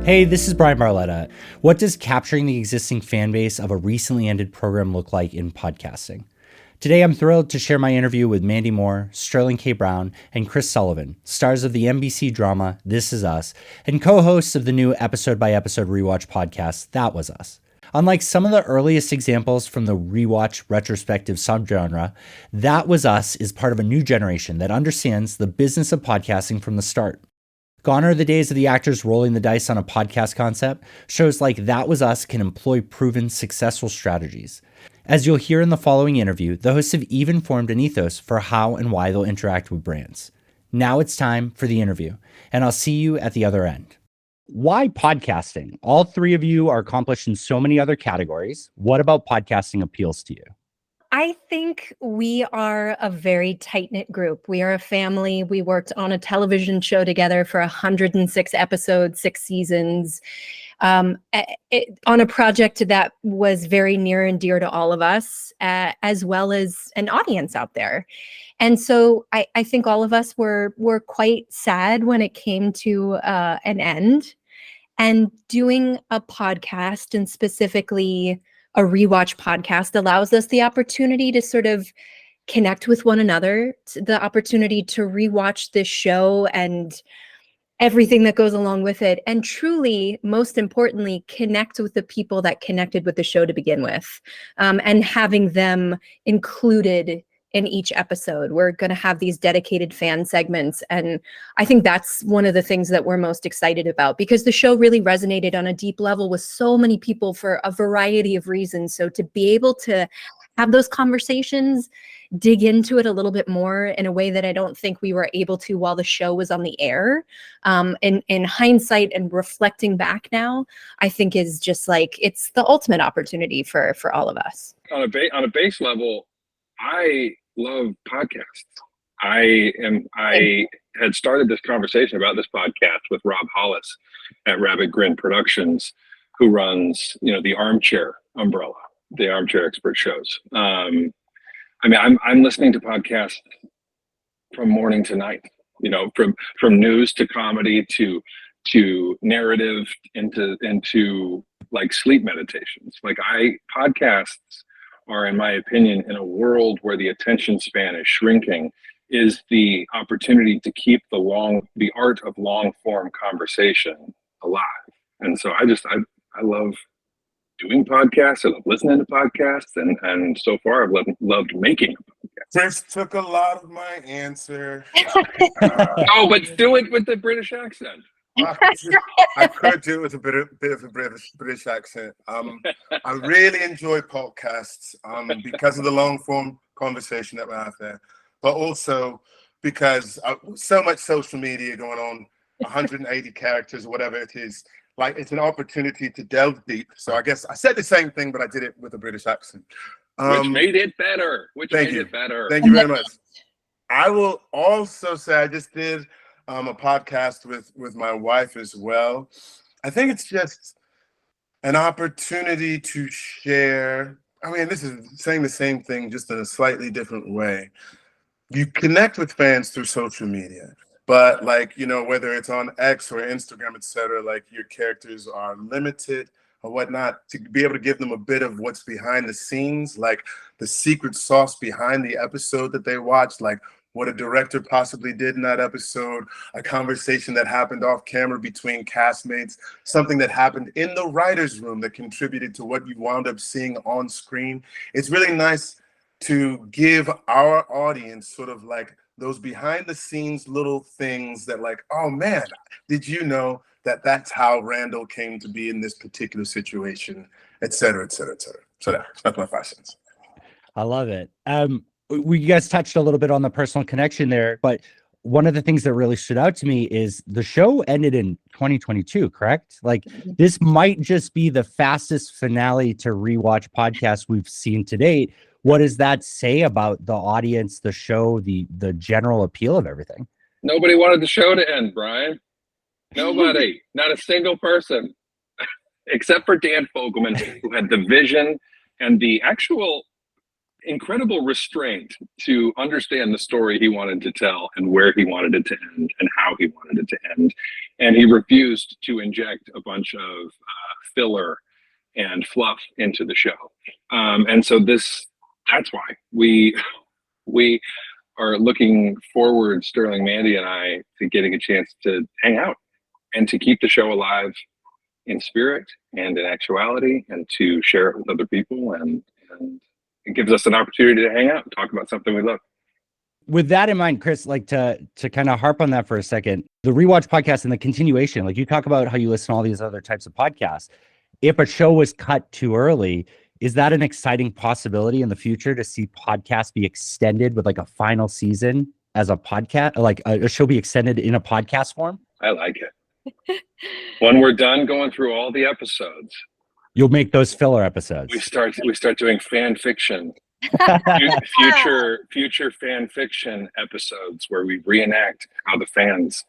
Hey, this is Bryan Barletta. What does capturing the existing fan base of a recently ended program look like in podcasting? Today, I'm thrilled to share my interview with Mandy Moore, Sterling K. Brown, and Chris Sullivan, stars of the NBC drama This Is Us, and co-hosts of the new episode-by-episode Rewatch podcast, That Was Us. Unlike some of the earliest examples from the Rewatch retrospective subgenre, That Was Us is part of a new generation that understands the business of podcasting from the start. Gone are the days of the actors rolling the dice on a podcast concept. Shows like That Was Us can employ proven successful strategies. As you'll hear in the following interview, the hosts have even formed an ethos for how and why they'll interact with brands. Now it's time for the interview, and I'll see you at the other end. Why podcasting? All three of you are accomplished in so many other categories. What about podcasting appeals to you? I think we are a very tight-knit group. We are a family. We worked on a television show together for 106 episodes, 6 seasons, on a project that was very near and dear to all of us, as well as an audience out there. And so I think all of us were quite sad when it came to an end. And doing a podcast, and specifically a Rewatch podcast, allows us the opportunity to sort of connect with one another, the opportunity to rewatch this show and everything that goes along with it, and truly, most importantly, connect with the people that connected with the show to begin with, and having them included in each episode. We're going to have these dedicated fan segments. And I think that's one of the things that we're most excited about, because the show really resonated on a deep level with so many people for a variety of reasons. So to be able to have those conversations, dig into it a little bit more in a way that I don't think we were able to while the show was on the air, in hindsight and reflecting back now, I think is just like, it's the ultimate opportunity for all of us. On a base level, I love podcasts. I had started this conversation about this podcast with Rob Hollis at Rabbit Grin Productions, who runs, the Armchair umbrella, the Armchair Expert shows. I'm listening to podcasts from morning to night, from news to comedy to narrative into like sleep meditations. Podcasts are, in my opinion, in a world where the attention span is shrinking, is the opportunity to keep the art of long form conversation alive. And so I love doing podcasts. I love listening to podcasts, and so far I've loved making a podcast. Chris took a lot of my answer. Oh, but do it with the British accent. I could do it with a bit of a British accent. I really enjoy podcasts because of the long form conversation that we have there, but also because so much social media going on, 180 characters or whatever it is. Like, it's an opportunity to delve deep. So I guess I said the same thing, but I did it with a British accent. Which made it better. Thank you very much. I will also say I just did a podcast with my wife as well. I think it's just an opportunity to share. I mean, this is saying the same thing, just in a slightly different way. You connect with fans through social media. But whether it's on X or Instagram, etc., your characters are limited or whatnot, to be able to give them a bit of what's behind the scenes, like the secret sauce behind the episode that they watched, like what a director possibly did in that episode, a conversation that happened off camera between castmates, something that happened in the writer's room that contributed to what you wound up seeing on screen. It's really nice to give our audience sort of like those behind the scenes little things that oh man, did you know that that's how Randall came to be in this particular situation, et cetera, et cetera, et cetera. So that's my 5 cents. I love it. You guys touched a little bit on the personal connection there, but one of the things that really stood out to me is the show ended in 2022, correct? This might just be the fastest finale to Rewatch podcast we've seen to date. What does that say about the audience, the show, the general appeal of everything? Nobody wanted the show to end, Brian. Nobody, not a single person, except for Dan Fogelman, who had the vision and the actual incredible restraint to understand the story he wanted to tell and where he wanted it to end and how he wanted it to end. And he refused to inject a bunch of filler and fluff into the show. And so that's why we are looking forward, Sterling, Mandy, and I, to getting a chance to hang out and to keep the show alive in spirit and in actuality, and to share it with other people. And it gives us an opportunity to hang out and talk about something we love. With that in mind, Chris, like to kind of harp on that for a second, the Rewatch podcast and the continuation, like you talk about how you listen to all these other types of podcasts. If a show was cut too early, is that an exciting possibility in the future to see podcasts be extended with like a final season as a podcast, like a show be extended in a podcast form? I like it. When we're done going through all the episodes, you'll make those filler episodes. We start doing fan fiction, future fan fiction episodes where we reenact how the fans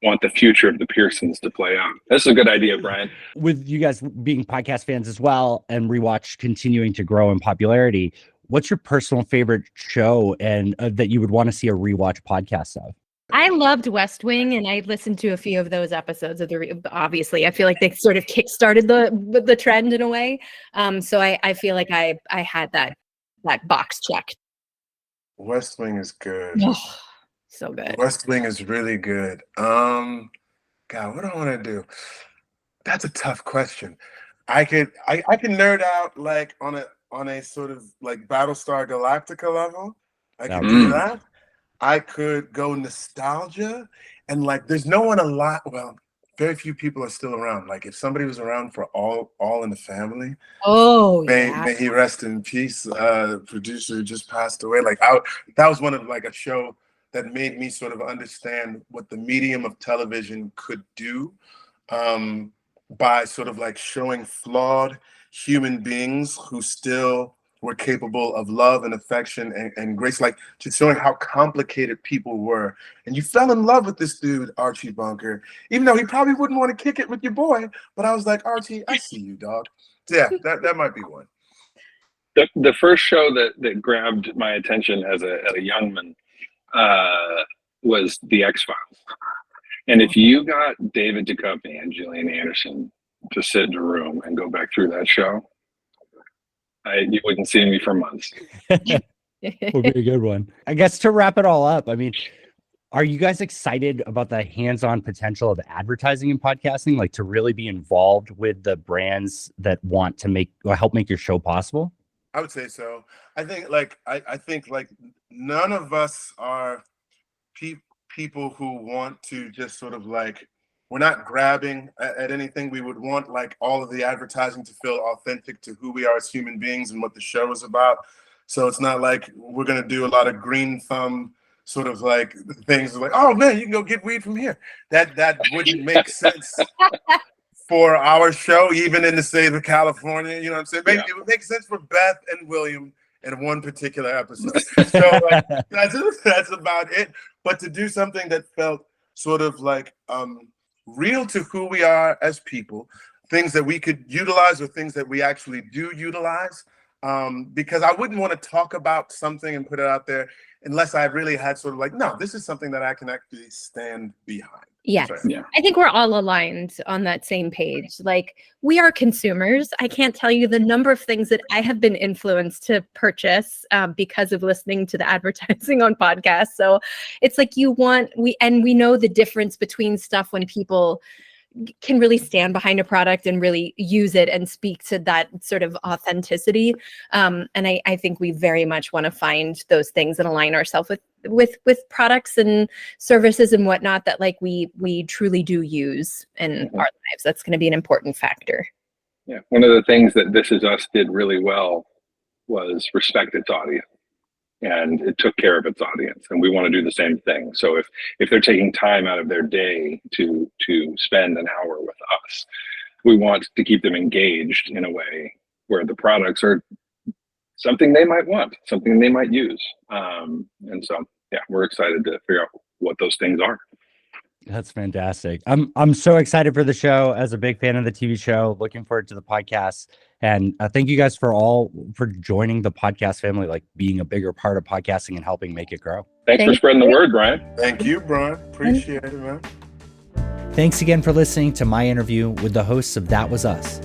want the future of the Pearsons to play out. That's a good idea, Bryan. With you guys being podcast fans as well, and Rewatch continuing to grow in popularity, what's your personal favorite show and that you would want to see a Rewatch podcast of? I loved West Wing, and I listened to a few of those episodes of obviously, I feel like they sort of kickstarted the trend in a way. So I feel like I had that box checked. West Wing is good. Oh, so good. West Wing is really good. God, what do I want to do? That's a tough question. I can nerd out like on a sort of like Battlestar Galactica level. I can do that. I could go nostalgia, and like there's no one alive. Well, very few people are still around. Like if somebody was around for All in the Family, may he rest in peace. Producer who just passed away. Like that was one of like a show that made me sort of understand what the medium of television could do, by sort of like showing flawed human beings who still were capable of love and affection and grace, like just showing how complicated people were. And you fell in love with this dude, Archie Bunker, even though he probably wouldn't want to kick it with your boy. But I was like, Archie, I see you, dog. Yeah, that might be one. The first show that grabbed my attention as a young man was The X-Files. And if you got David Duchovny and Gillian Anderson to sit in a room and go back through that show, you wouldn't see me for months. Would be a good one. I guess to wrap it all up, I mean, are you guys excited about the hands-on potential of advertising and podcasting, like to really be involved with the brands that want to make or help make your show possible? I would say so. I think like none of us are people who want to just sort of like, we're not grabbing at anything. We would want like all of the advertising to feel authentic to who we are as human beings and what the show is about. So it's not like we're going to do a lot of green thumb sort of like things like, oh man, you can go get weed from here. That wouldn't make sense for our show, even in the state of California. You know what I'm saying? Maybe it would make sense for Beth and William in one particular episode. So like, that's about it. But to do something that felt sort of like real to who we are as people, things that we could utilize or things that we actually do utilize, because I wouldn't want to talk about something and put it out there unless I really had sort of like, no, this is something that I can actually stand behind. Yes. Yeah. I think we're all aligned on that same page. Like, we are consumers. I can't tell you the number of things that I have been influenced to purchase because of listening to the advertising on podcasts. So it's like we know the difference between stuff when people can really stand behind a product and really use it and speak to that sort of authenticity. And I think we very much want to find those things that align ourselves with products and services and whatnot that like we truly do use in our lives. That's going to be an important factor. Yeah. One of the things that This Is Us did really well was respect its audience. And it took care of its audience, and we want to do the same thing. So if they're taking time out of their day to spend an hour with us, we want to keep them engaged in a way where the products are something they might want, something they might use. And so, yeah, we're excited to figure out what those things are. That's fantastic. I'm so excited for the show. As a big fan of the TV show, looking forward to the podcast. And thank you guys for joining the podcast family, like being a bigger part of podcasting and helping make it grow. Thanks for spreading the word, Bryan. Thank you, Bryan. Appreciate it, man. Thanks again for listening to my interview with the hosts of That Was Us.